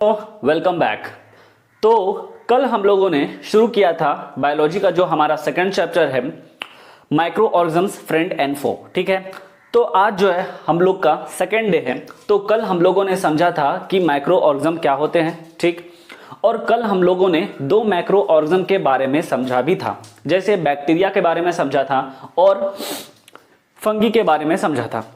Welcome back. तो कल हम लोगों ने शुरू किया था बायोलॉजी का जो हमारा सेकंड चैप्टर है माइक्रो ऑर्गेनिज्म्स फ्रेंड एंड फो। ठीक है, तो आज जो है हम लोग का सेकंड डे है। तो कल हम लोगों ने समझा था कि माइक्रो ऑर्गेनिज्म क्या होते हैं, ठीक। और कल हम लोगों ने दो माइक्रो ऑर्गेनिज्म के बारे में समझा भी था, जैसे बैक्टीरिया के बारे में समझा था और फंगी के बारे में समझा था।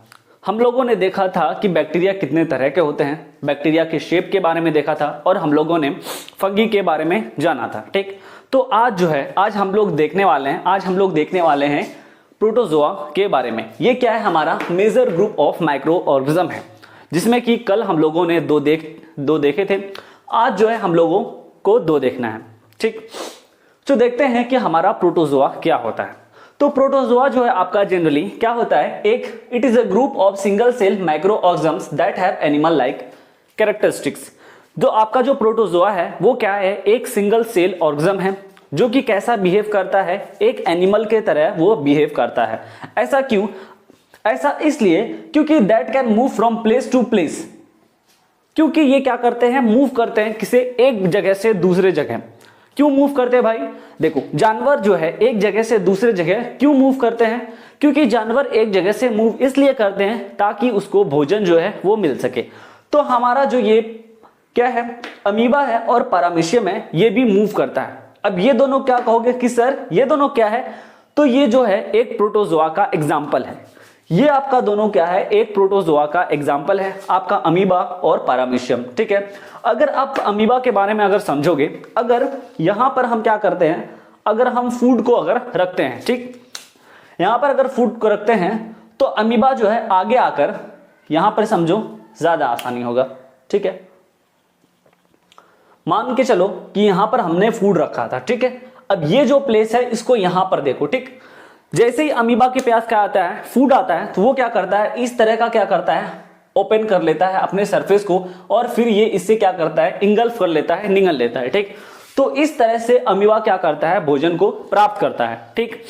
हम लोगों ने देखा था कि बैक्टीरिया कितने तरह के होते हैं, बैक्टीरिया के शेप के बारे में देखा था और हम लोगों ने फंगी के बारे में जाना था, ठीक। तो आज जो है आज हम लोग देखने वाले हैं प्रोटोजोआ के बारे में। ये क्या है, हमारा major group of micro organism है, जिसमें कि कल हम लोगों ने दो देखे थे। आज जो है हम लोगों को दो देखना है, ठीक। तो देखते हैं कि हमारा प्रोटोजोआ क्या होता है। तो प्रोटोजोआ जो है आपका जनरली क्या होता है, it is a group of single cell micro organisms that have animal like characteristics. जो आपका जो प्रोटोजोआ है वो क्या है, एक सिंगल सेल ऑर्गेनिज्म है जो कि कैसा बिहेव करता है, एक एनिमल के तरह वो बिहेव करता है। ऐसा क्यों? ऐसा इसलिए क्योंकि that can move from place to place. क्योंकि ये क्या करते हैं, मूव करते हैं किसी एक जगह से दूसरे जगह। क्यों मूव करते हैं भाई? देखो, जानवर जो है एक जगह से दूसरे जगह क्यों मूव करते हैं? क्योंकि जानवर एक जगह से मूव इसलिए करते हैं ताकि उसको भोजन जो है वो मिल सके। तो हमारा जो ये क्या है, अमीबा है और पैरामीशियम है, ये भी मूव करता है। अब ये दोनों क्या कहोगे कि सर ये दोनों क्या है? तो ये जो है एक प्रोटोजोआ का एग्जाम्पल है। ये आपका दोनों क्या है, एक प्रोटोजोआ का एग्जाम्पल है, आपका अमीबा और पैरामीशियम, ठीक है। अगर आप अमीबा के बारे में अगर समझोगे, अगर यहां पर हम क्या करते हैं, अगर हम फूड को अगर रखते हैं, ठीक, यहां पर अगर फूड को रखते हैं तो अमीबा जो है आगे आकर यहां पर समझो ज्यादा आसानी होगा, ठीक है। मान के चलो कि यहां पर हमने फूड रखा था, ठीक है। अब ये जो प्लेस है इसको यहां पर देखो, ठीक। जैसे ही अमीबा के पास क्या आता है, फूड आता है, तो वो क्या करता है, इस तरह का क्या करता है, ओपन कर लेता है अपने सरफेस को और फिर ये इससे क्या करता है, इंगल्फ कर लेता है, निगल लेता है, ठीक। तो इस तरह से अमीबा क्या करता है, भोजन को प्राप्त करता है, ठीक।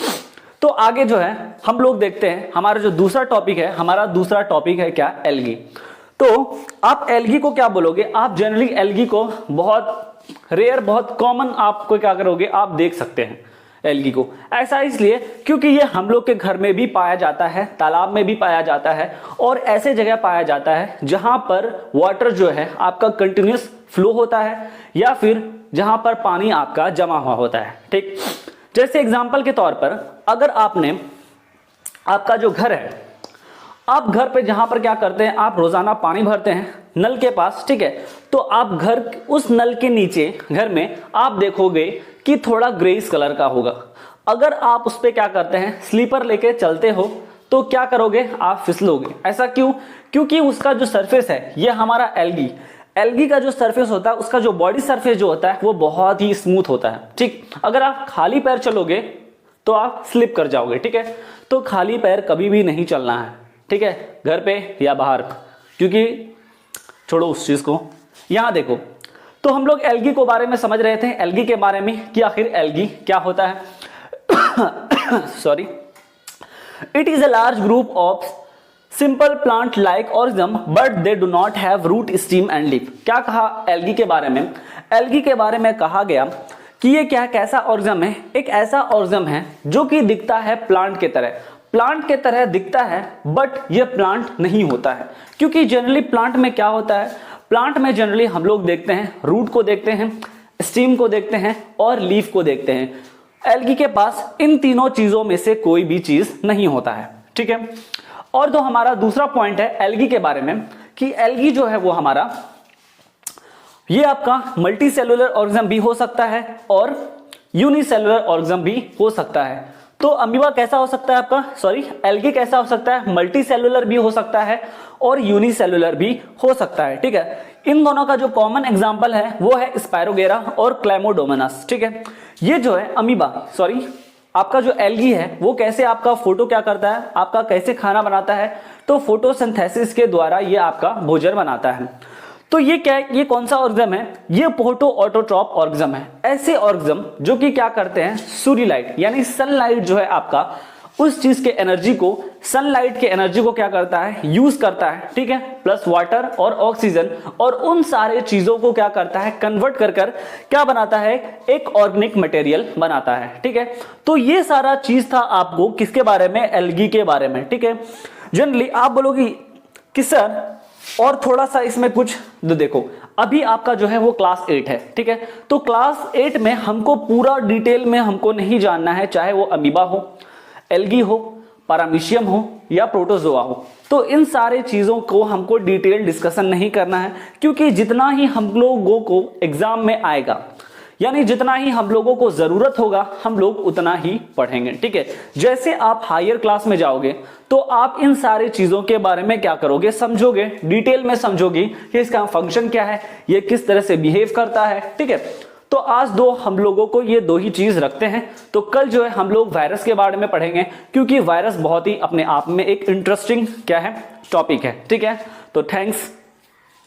तो आगे जो है हम लोग देखते हैं हमारा जो दूसरा टॉपिक है, हमारा दूसरा टॉपिक है क्या, एल्गी। तो आप एल्गी को क्या बोलोगे? आप जनरली एल्गी को बहुत रेयर, बहुत कॉमन आपको क्या करोगे, आप देख सकते हैं एल्गी को। ऐसा इसलिए क्योंकि ये हम लोग के घर में भी पाया जाता है, तालाब में भी पाया जाता है और ऐसे जगह पाया जाता है जहां पर वाटर जो है आपका कंटिन्यूअस फ्लो होता है या फिर जहां पर पानी आपका जमा हुआ होता है, ठीक। जैसे एग्जांपल के तौर पर अगर आपने आपका जो घर है, आप घर पे जहां पर क्या करते हैं, आप रोजाना पानी भरते हैं नल के पास, ठीक है। तो आप घर उस नल के नीचे घर में आप देखोगे कि थोड़ा ग्रेइश कलर का होगा। अगर आप उस पे क्या करते हैं, स्लीपर लेके चलते हो तो क्या करोगे, आप फिसलोगे। ऐसा क्यों? क्योंकि उसका जो सरफेस है, ये हमारा एल्गी का जो सरफेस होता है, उसका जो बॉडी सरफेस जो होता है वो बहुत ही स्मूथ होता है, ठीक। अगर आप खाली पैर चलोगे तो आप स्लिप कर जाओगे, ठीक है। तो खाली पैर कभी भी नहीं चलना है, ठीक है, घर पे या बाहर, क्योंकि छोड़ो उस चीज को। यहां देखो, तो हम लोग एल्गी को बारे में समझ रहे थे, एल्गी के बारे में कि आखिर एल्गी क्या होता है। Sorry, it is a large group of simple plant like organism but they do not have root, stem and leaf. क्या कहा एल्गी के बारे में? एल्गी के बारे में कहा गया कि ये क्या कैसा ऑर्गेनिज्म है, एक ऐसा ऑर्गेनिज्म है जो कि दिखता है प्लांट के तरह, प्लांट के तरह दिखता है बट ये प्लांट नहीं होता है। क्योंकि जनरली प्लांट में क्या होता है, प्लांट में जनरली हम लोग देखते हैं रूट को देखते हैं, स्टीम को देखते हैं और लीफ को देखते हैं। एल्गी के पास इन तीनों चीजों में से कोई भी चीज नहीं होता है, ठीक है। और जो हमारा दूसरा पॉइंट है एल्गी के बारे में कि एल्गी जो है वो हमारा ये आपका मल्टी सेलुलर ऑर्गेनिज्म भी हो सकता है और यूनिसेलुलर ऑर्गेनिज्म भी हो सकता है। तो अमीबा कैसा हो सकता है आपका, सॉरी एल्गी कैसा हो सकता है, मल्टी सेलुलर भी हो सकता है और यूनिसेलुलर भी हो सकता है, ठीक है। इन दोनों का जो कॉमन एग्जांपल है वो है स्पायरोगेरा और क्लैमोडोमोनास, ठीक है। ये जो है अमीबा, सॉरी आपका जो एल्गी है वो कैसे आपका फोटो क्या करता है, आपका कैसे खाना बनाता है, तो फोटोसिंथेसिस के द्वारा ये आपका भोजन बनाता है। तो ये क्या है, ये कौन सा ऑर्गेनिज्म है, ये फोटो ऑटोट्रॉप ऑर्गेनिज्म है। ऐसे ऑर्गेनिज्म जो कि क्या करते हैं, सूर्य लाइट यानी सनलाइट जो है आपका उस चीज के एनर्जी को, सनलाइट के एनर्जी को क्या करता है, यूज करता है, ठीक है, प्लस वाटर और ऑक्सीजन, और उन सारे चीजों को क्या करता है, कन्वर्ट कर कर क्या बनाता है, एक ऑर्गेनिक मटेरियल बनाता है, ठीक है। तो ये सारा चीज था आपको किसके बारे में, एल्गी के बारे में, ठीक है। जनरली आप बोलोगे कि सर और थोड़ा सा इसमें कुछ, तो देखो अभी आपका जो है वो क्लास 8 है, ठीक है। तो क्लास 8 में हमको पूरा डिटेल में हमको नहीं जानना है, चाहे वो अमीबा हो, एल्गी हो, पैरामीशियम हो या प्रोटोजोआ हो। तो इन सारे चीजों को हमको डिटेल डिस्कशन नहीं करना है, क्योंकि जितना ही हम लोगों को एग्जाम में आएगा, यानी जितना ही हम लोगों को जरूरत होगा, हम लोग उतना ही पढ़ेंगे, ठीक है। जैसे आप हायर क्लास में जाओगे तो आप इन सारी चीजों के बारे में क्या करोगे, समझोगे, डिटेल में समझोगे कि इसका फंक्शन क्या है, ये किस तरह से बिहेव करता है, ठीक है। तो आज हम लोगों को ये दो ही चीज रखते हैं। तो कल जो है हम लोग वायरस के बारे में पढ़ेंगे, क्योंकि वायरस बहुत ही अपने आप में एक इंटरेस्टिंग क्या है, टॉपिक है, ठीक है। तो थैंक्स।